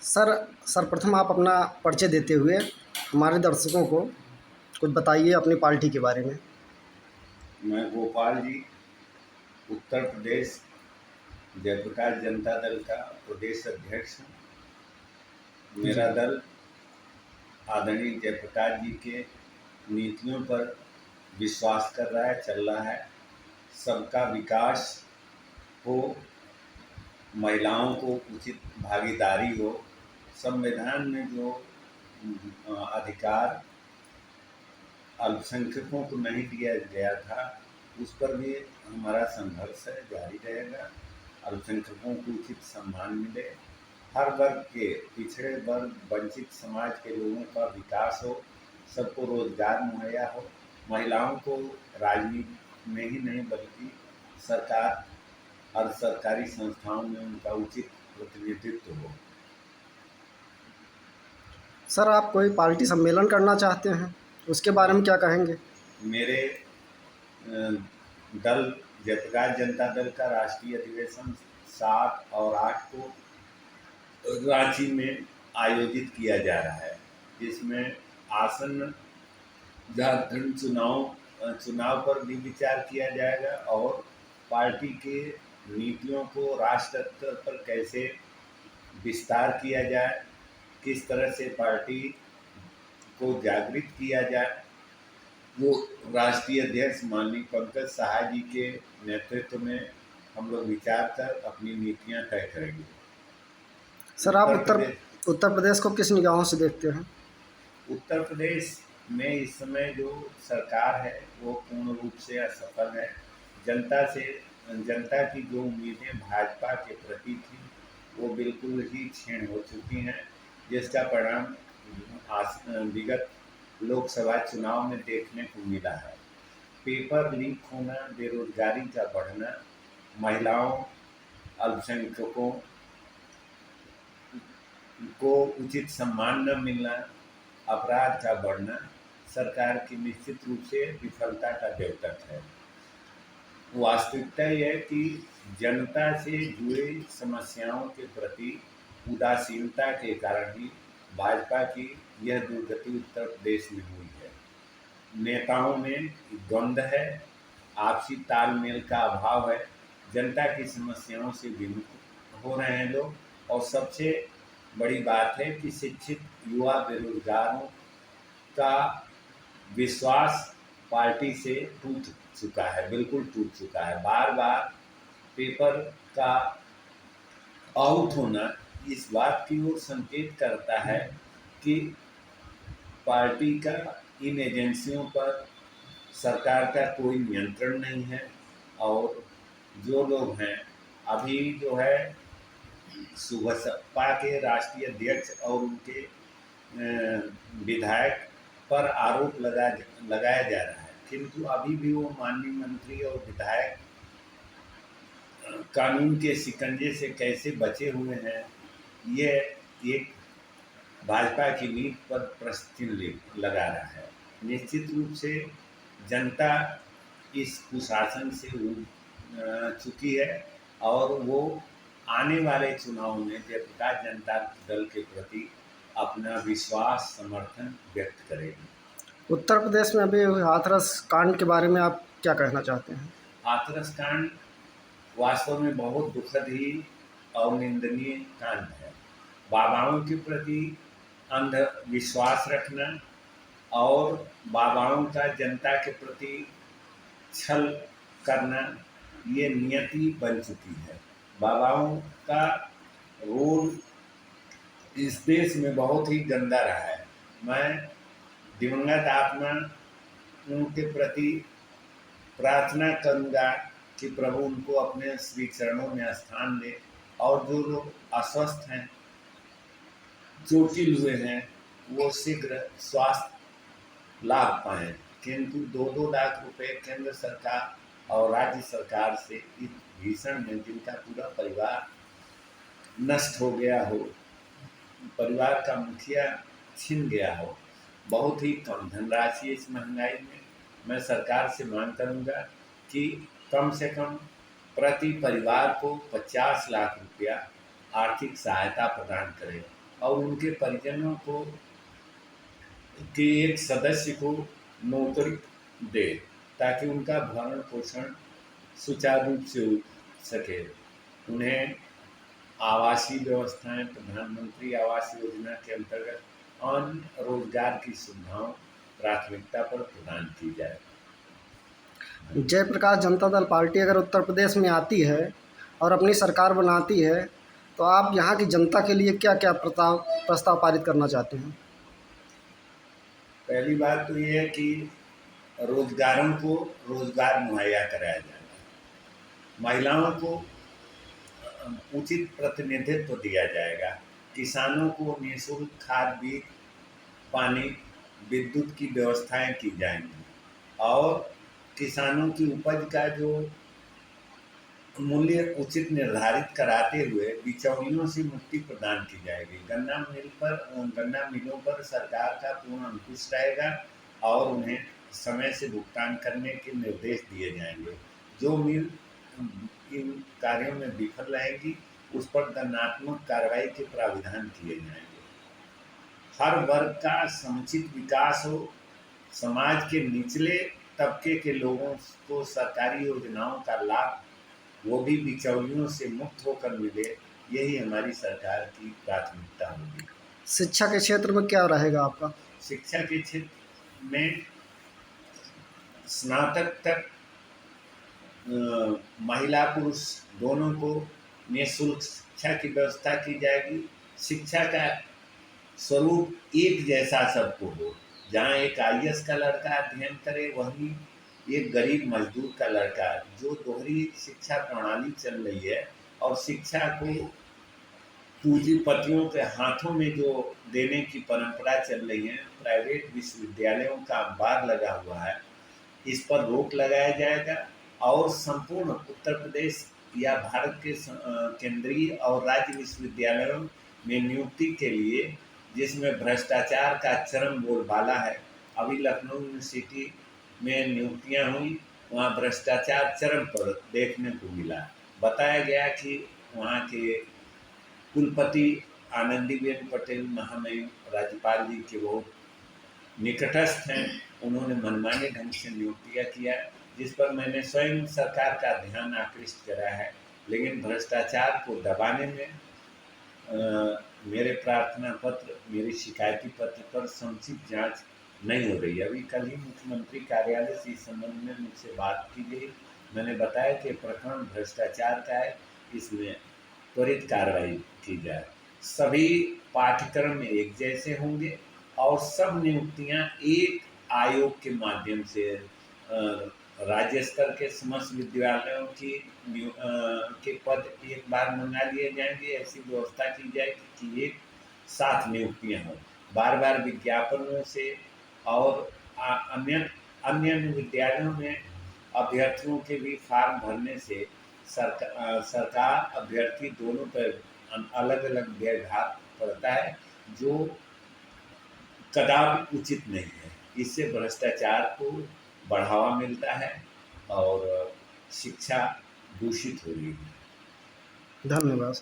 Sir सर्वप्रथम आप अपना परिचय देते हुए हमारे दर्शकों को कुछ बताइए अपनी पार्टी के बारे में। मैं गोपाल जी, उत्तर प्रदेश जयप्रकाश जनता दल का प्रदेश अध्यक्ष हूँ। जी। मेरा दल आदरणीय जयप्रकाश जी के नीतियों पर विश्वास कर रहा है, चल रहा है। सबका विकास हो, महिलाओं को उचित भागीदारी हो, संविधान में जो अधिकार अल्पसंख्यकों को नहीं दिया गया था, उस पर भी हमारा संघर्ष है, जारी रहेगा। अल्पसंख्यकों को उचित सम्मान मिले, हर वर्ग के, पिछड़े वर्ग, वंचित समाज के लोगों का विकास हो, सबको रोजगार मुहैया हो, महिलाओं को राजनीति में ही नहीं बल्कि सरकार और सरकारी संस्थाओं में उनका उचित प्रतिनिधित्व हो। सर आप कोई पार्टी सम्मेलन करना चाहते हैं, उसके बारे में क्या कहेंगे? मेरे दल जयप्रकाश जनता दल का राष्ट्रीय अधिवेशन 7 और 8 को रांची में आयोजित किया जा रहा है, जिसमें आसन्न झारखंड चुनाव पर भी विचार किया जाएगा और पार्टी के नीतियों को राष्ट्र स्तर पर कैसे विस्तार किया जाए, किस तरह से पार्टी को जागृत किया जाए, वो राष्ट्रीय अध्यक्ष माननीय पंकज सहाय जी के नेतृत्व में हम लोग विचार कर अपनी नीतियां तय करेंगे। सर आप उत्तर प्रदेश को किस निगाहों से देखते हैं? उत्तर प्रदेश में इस समय जो सरकार है वो पूर्ण रूप से असफल है। जनता की जो उम्मीदें भाजपा के प्रति थी वो बिल्कुल ही क्षीण हो चुकी हैं, जिसका परिणाम विगत लोकसभा चुनाव में देखने को मिला है। पेपर लीक होना, बेरोजगारी का बढ़ना, महिलाओं, अल्पसंख्यकों को उचित सम्मान न मिलना, अपराध का बढ़ना सरकार की निश्चित रूप से विफलता का द्योतक है। वास्तविकता यह है कि जनता से जुड़ी समस्याओं के प्रति उदासीनता के कारण ही भाजपा की यह दुर्गति उत्तर प्रदेश में हुई है। नेताओं में द्वंद्व है, आपसी तालमेल का अभाव है, जनता की समस्याओं से विमुख हो रहे हैं लोग, और सबसे बड़ी बात है कि शिक्षित युवा बेरोजगारों का विश्वास पार्टी से टूट चुका है, बिल्कुल टूट चुका है। बार बार पेपर का आउट होना इस बात की ओर संकेत करता है कि पार्टी का इन एजेंसियों पर सरकार का कोई नियंत्रण नहीं है, और जो लोग हैं अभी जो है सुबसपा के राष्ट्रीय अध्यक्ष और उनके विधायक पर आरोप लगाया जा रहा है, किंतु अभी भी वो माननीय मंत्री और विधायक कानून के शिकंजे से कैसे बचे हुए हैं, ये एक भाजपा की नीति पर प्रश्न चिन्ह लगा रहा है। निश्चित रूप से जनता इस कुशासन से उब चुकी है और वो आने वाले चुनाव में जयप्रकाश जनता दल के प्रति अपना विश्वास समर्थन व्यक्त करेगी। उत्तर प्रदेश में अभी हाथरस कांड के बारे में आप क्या कहना चाहते हैं? हाथरस कांड वास्तव में बहुत दुखद ही और निंदनीय कांड है। बाबाओं के प्रति अंधविश्वास रखना और बाबाओं का जनता के प्रति छल करना, ये नियति बन चुकी है। बाबाओं का रोल इस देश में बहुत ही गंदा रहा है। मैं दिवंगत आत्मा उनके प्रति प्रार्थना करूंगा कि प्रभु उनको अपने श्री चरणों में स्थान दे, और जो लोग अस्वस्थ हैं, चोटिल हुए हैं, वो शीघ्र स्वास्थ्य लाभ पाएँ। किंतु 2-2 लाख रुपए केंद्र सरकार और राज्य सरकार से इस भीषण में जिनका पूरा परिवार नष्ट हो गया हो, परिवार का मुखिया छिन गया हो, बहुत ही कम धनराशि इस महंगाई में। मैं सरकार से मांग करूंगा कि कम से कम प्रति परिवार को 50 लाख रुपया आर्थिक सहायता प्रदान करें। और उनके परिजनों को के एक सदस्य को नौकरी दे, ताकि उनका भरण पोषण सुचारू रूप से हो सके। उन्हें आवासीय व्यवस्थाएं प्रधानमंत्री आवास योजना के अंतर्गत अन्य रोजगार की सुविधाओं प्राथमिकता पर प्रदान की जाए। जयप्रकाश जनता दल पार्टी अगर उत्तर प्रदेश में आती है और अपनी सरकार बनाती है, तो आप यहाँ की जनता के लिए क्या क्या प्रस्ताव प्रस्ताव पारित करना चाहते हैं? पहली बात तो ये है कि रोजगारों को रोजगार मुहैया कराया जाएगा, महिलाओं को उचित प्रतिनिधित्व दिया जाएगा, किसानों को निःशुल्क खाद बीज पानी विद्युत की व्यवस्थाएं की जाएंगी और किसानों की उपज का जो मूल्य उचित निर्धारित कराते हुए बिचौलियों से मुक्ति प्रदान की जाएगी। गन्ना मिलों पर सरकार का पूर्ण अंकुश रहेगा और उन्हें समय से भुगतान करने के निर्देश दिए जाएंगे। जो मिल इन कार्यों में विफल रहेगी उस पर दंडात्मक कार्रवाई के प्राविधान किए जाएंगे। हर वर्ग का समुचित विकास हो, समाज के निचले तबके के लोगों को सरकारी योजनाओं का लाभ वो भी बिचौलियों से मुक्त होकर मिले, यही हमारी सरकार की प्राथमिकता होगी। शिक्षा के क्षेत्र में क्या रहेगा आपका? शिक्षा के क्षेत्र में स्नातक तक महिला पुरुष दोनों को निःशुल्क शिक्षा की व्यवस्था की जाएगी। शिक्षा का स्वरूप एक जैसा सबको हो, जहाँ एक आईएएस का लड़का अध्ययन करे वहीं एक गरीब मजदूर का लड़का, जो दोहरी शिक्षा प्रणाली चल रही है और शिक्षा को पूंजीपतियों के हाथों में जो देने की परंपरा चल रही है, प्राइवेट विश्वविद्यालयों का अंबार लगा हुआ है, इस पर रोक लगाया जाएगा और संपूर्ण उत्तर प्रदेश या भारत के केंद्रीय और राज्य विश्वविद्यालयों में नियुक्ति के लिए, जिसमें भ्रष्टाचार का चरम बोलबाला है। अभी लखनऊ यूनिवर्सिटी में नियुक्तियां हुई, वहाँ भ्रष्टाचार चरम पर देखने को मिला। बताया गया कि वहाँ के कुलपति आनंदीबेन पटेल महामहिम राज्यपाल जी के बहुत निकटस्थ हैं, उन्होंने मनमाने ढंग से नियुक्तियाँ किया, जिस पर मैंने स्वयं सरकार का ध्यान आकृष्ट करा है। लेकिन भ्रष्टाचार को दबाने में मेरे प्रार्थना पत्र, मेरे शिकायती पत्र पर समुचित जांच नहीं हो रही। अभी कल ही मुख्यमंत्री कार्यालय से इस संबंध में मुझसे बात की गई। मैंने बताया कि प्रकरण भ्रष्टाचार का है, इसमें त्वरित कार्रवाई की जाए। सभी पाठ्यक्रम एक जैसे होंगे और सब नियुक्तियां एक आयोग के माध्यम से राज्य स्तर के समस्त विद्यालयों के पद एक बार मंगा लिए जाएंगे। ऐसी व्यवस्था की जाएगी कि एक साथ नियुक्तियां हों, बार बार विज्ञापनों से और अन्य विद्यालयों में अभ्यर्थियों के भी फॉर्म भरने से सरकार अभ्यर्थी दोनों पर अलग अलग व्यवहार पड़ता है, जो कदापि उचित नहीं है। इससे भ्रष्टाचार को बढ़ावा मिलता है और शिक्षा दूषित हो रही है। धन्यवाद।